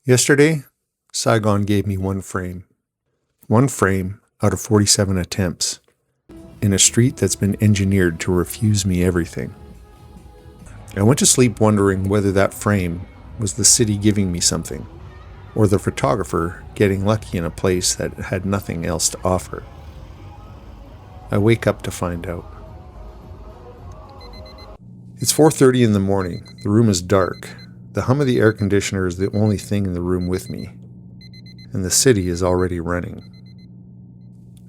Yesterday, Saigon gave me one frame. One frame out of 47 attempts in a street that's been engineered to refuse me everything. I went to sleep wondering whether that frame was the city giving me something, or the photographer getting lucky in a place that had nothing else to offer. I wake up to find out. It's 4:30 in the morning. The room is dark. The hum of the air conditioner is the only thing in the room with me, and the city is already running.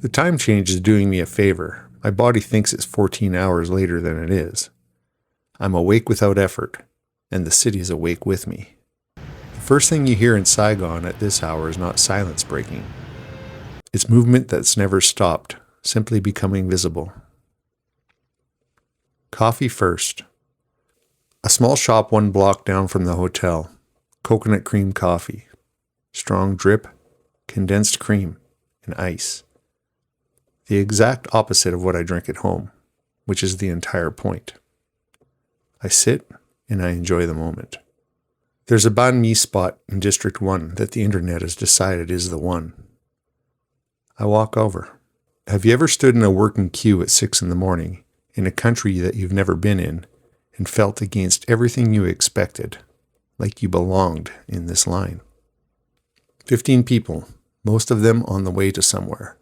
The time change is doing me a favor. My body thinks it's 14 hours later than it is. I'm awake without effort, and the city is awake with me. The first thing you hear in Saigon at this hour is not silence breaking. It's movement that's never stopped, simply becoming visible. Coffee first. A small shop 1 block down from the hotel. Coconut cream coffee. Strong drip, condensed cream, and ice. The exact opposite of what I drink at home, which is the entire point. I sit and I enjoy the moment. There's a banh mi spot in District 1 that the internet has decided is the one. I walk over. Have you ever stood in a working queue at 6 in the morning in a country that you've never been in and felt against everything you expected, like you belonged in this line? 15 people, most of them on the way to somewhere.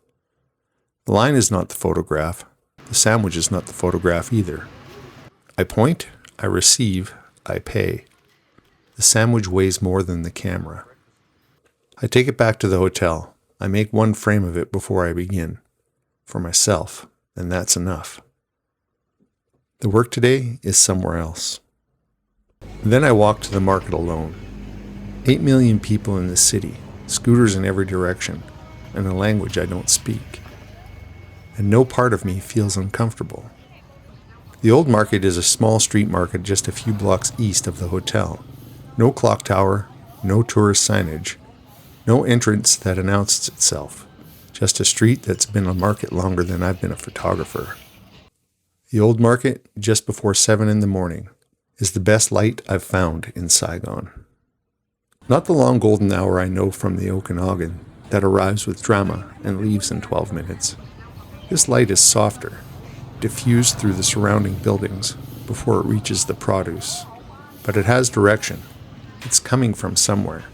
The line is not the photograph. The sandwich is not the photograph either. I point, I receive, I pay. The sandwich weighs more than the camera. I take it back to the hotel. I make one frame of it before I begin. For myself, and that's enough. The work today is somewhere else. Then I walk to the market alone. 8 million people in the city, scooters in every direction, and a language I don't speak. And no part of me feels uncomfortable. The old market is a small street market just a few blocks east of the hotel. No clock tower, no tourist signage, no entrance that announced itself. Just a street that's been a market longer than I've been a photographer. The old market, just before 7 in the morning, is the best light I've found in Saigon. Not the long golden hour I know from the Okanagan that arrives with drama and leaves in 12 minutes. This light is softer, diffused through the surrounding buildings before it reaches the produce. But it has direction. It's coming from somewhere.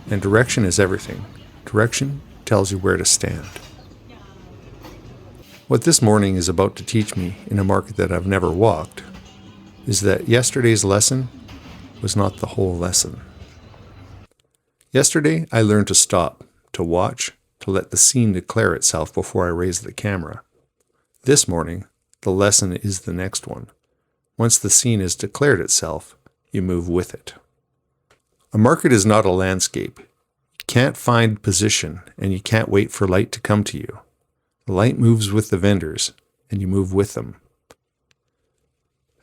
And direction is everything. Direction tells you where to stand. What this morning is about to teach me in a market that I've never walked is that yesterday's lesson was not the whole lesson. Yesterday, I learned to stop, to watch, to let the scene declare itself before I raise the camera. This morning, the lesson is the next one. Once the scene has declared itself, you move with it. A market is not a landscape. You can't find position, and you can't wait for light to come to you. The light moves with the vendors, and you move with them.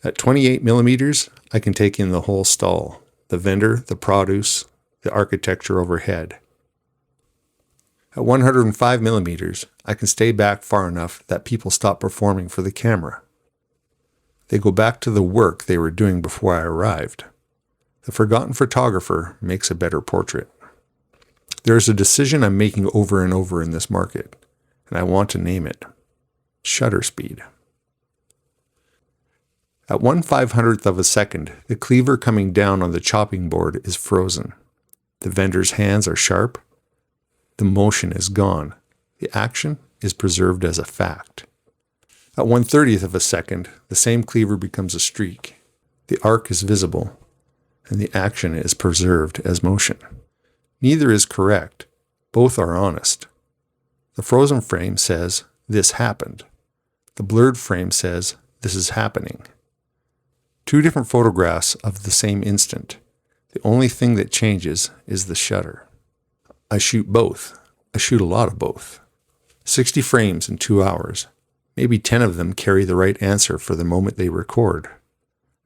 At 28 millimeters, I can take in the whole stall, the vendor, the produce, the architecture overhead. At 105 millimeters, I can stay back far enough that people stop performing for the camera. They go back to the work they were doing before I arrived. The forgotten photographer makes a better portrait. There is a decision I'm making over and over in this market, and I want to name it. Shutter speed. At 1/500th of a second, the cleaver coming down on the chopping board is frozen. The vendor's hands are sharp. The motion is gone. The action is preserved as a fact. At 1/30th of a second, the same cleaver becomes a streak. The arc is visible, and the action is preserved as motion. Neither is correct. Both are honest. The frozen frame says, "This happened." The blurred frame says, "This is happening." 2 different photographs of the same instant. The only thing that changes is the shutter. I shoot both. I shoot a lot of both. 60 frames in 2 hours. Maybe 10 of them carry the right answer for the moment they record.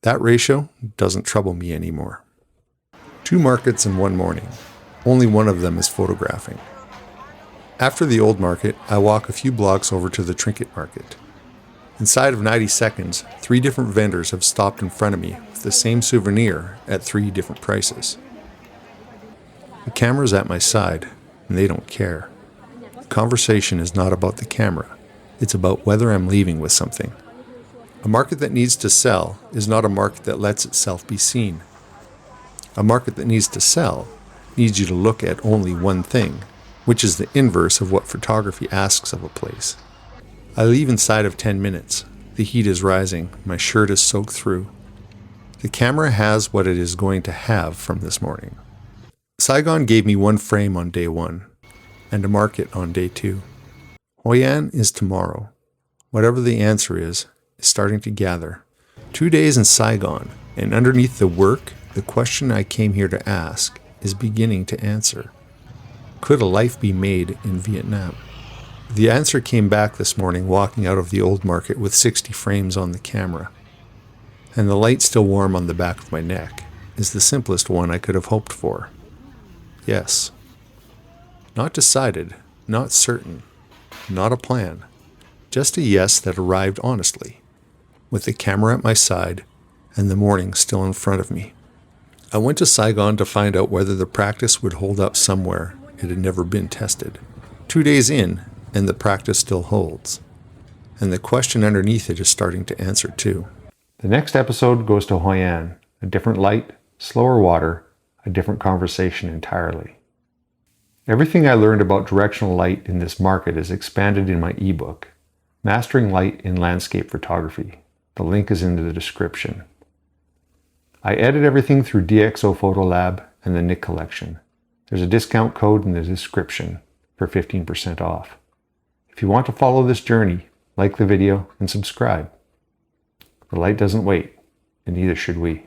That ratio doesn't trouble me anymore. 2 markets in one morning. Only one of them is photographing. After the old market, I walk a few blocks over to the trinket market. Inside of 90 seconds, 3 different vendors have stopped in front of me with the same souvenir at 3 different prices. The camera's at my side, and they don't care. The conversation is not about the camera. It's about whether I'm leaving with something. A market that needs to sell is not a market that lets itself be seen. A market that needs to sell needs you to look at only one thing, which is the inverse of what photography asks of a place. I leave inside of 10 minutes. The heat is rising. My shirt is soaked through. The camera has what it is going to have from this morning. Saigon gave me one frame on day 1 and a market on day 2. Hoi An is tomorrow. Whatever the answer is starting to gather. 2 days in Saigon, and underneath the work, the question I came here to ask is beginning to answer. Could a life be made in Vietnam? The answer came back this morning walking out of the old market with 60 frames on the camera. And the light still warm on the back of my neck is the simplest one I could have hoped for. Yes. Not decided, not certain, not a plan. Just a yes that arrived honestly, with the camera at my side and the morning still in front of me. I went to Saigon to find out whether the practice would hold up somewhere it had never been tested. 2 days in, and the practice still holds. And the question underneath it is starting to answer too. The next episode goes to Hoi An, a different light, slower water, a different conversation entirely. Everything I learned about directional light in this market is expanded in my ebook, Mastering Light in Landscape Photography. The link is in the description. I edit everything through DxO Photo Lab and the Nick Collection. There's a discount code in the description for 15% off. If you want to follow this journey, like the video and subscribe. The light doesn't wait, and neither should we.